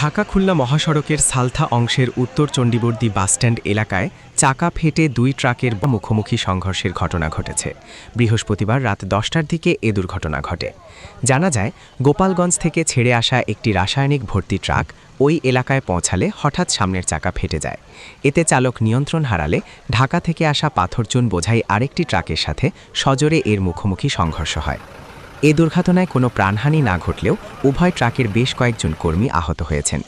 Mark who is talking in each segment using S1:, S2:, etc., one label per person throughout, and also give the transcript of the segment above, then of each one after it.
S1: ঢাকা-খুলনা মহাসড়কের সালথা অংশের উত্তর চণ্ডীবর্দী বাসস্ট্যান্ড এলাকায় চাকা ফেটে দুই ট্রাকের মুখোমুখি সংঘর্ষের ঘটনা ঘটেছে। বৃহস্পতিবার রাত 10টার দিকে এ দুর্ঘটনা ঘটে। জানা যায়, গোপালগঞ্জ থেকে ছেড়ে আসা একটি রাসায়নিক ভর্তি ট্রাক ওই এলাকায় পৌঁছালে হঠাৎ সামনের চাকা ফেটে যায়। এতে চালক নিয়ন্ত্রণ হারালে ঢাকা থেকে আসা পাথরচুন বোঝাই আরেকটি ট্রাকের সাথে সজোরে এর মুখোমুখি সংঘর্ষ হয়। এ দুর্ঘটনায় কোনো প্রাণহানি না ঘটলেও উভয় ট্রাকের বেশ কয়েকজন কর্মী আহত হয়েছেন।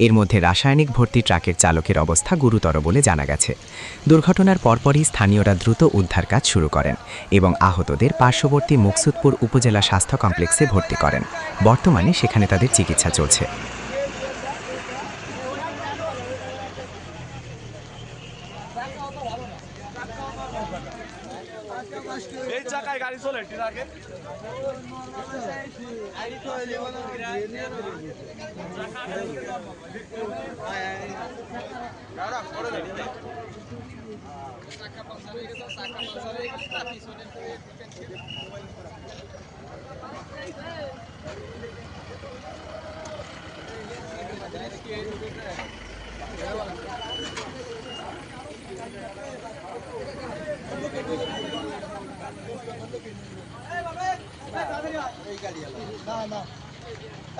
S1: এর মধ্যে রাসায়নিক ভর্তি ট্রাকের চালকের অবস্থা গুরুতর বলে জানা গেছে। দুর্ঘটনার পরপরই স্থানীয়রা দ্রুত উদ্ধার কাজ শুরু করেন এবং আহতদের পার্শ্ববর্তী মুকসুদপুর উপজেলা স্বাস্থ্য কমপ্লেক্সে ভর্তি করেন। বর্তমানে সেখানে তাদের চিকিৎসা চলছে।
S2: এই চাকায় গাড়ি চলে ট্রাকে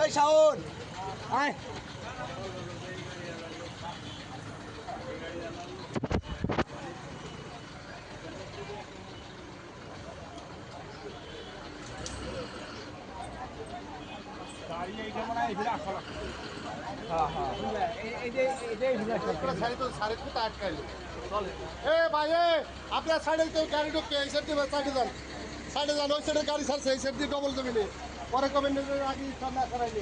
S2: এই শাওন আয় গাড়ি এইটা মানে এইটা আসলে হ্যাঁ হ্যাঁ এই সাইড তো সাড়ে তো আটকাইল চলে এ ভাই আপনার সাইডে তো গাড়ি ঢুকে এই সাইড দিয়ে সাইডে যান ওই সাইডে গাড়ি ছাড়ছে এই সাইড দিয়ে ডবল জমিনে পরে কমেন্ট আগে সামনে করাইলে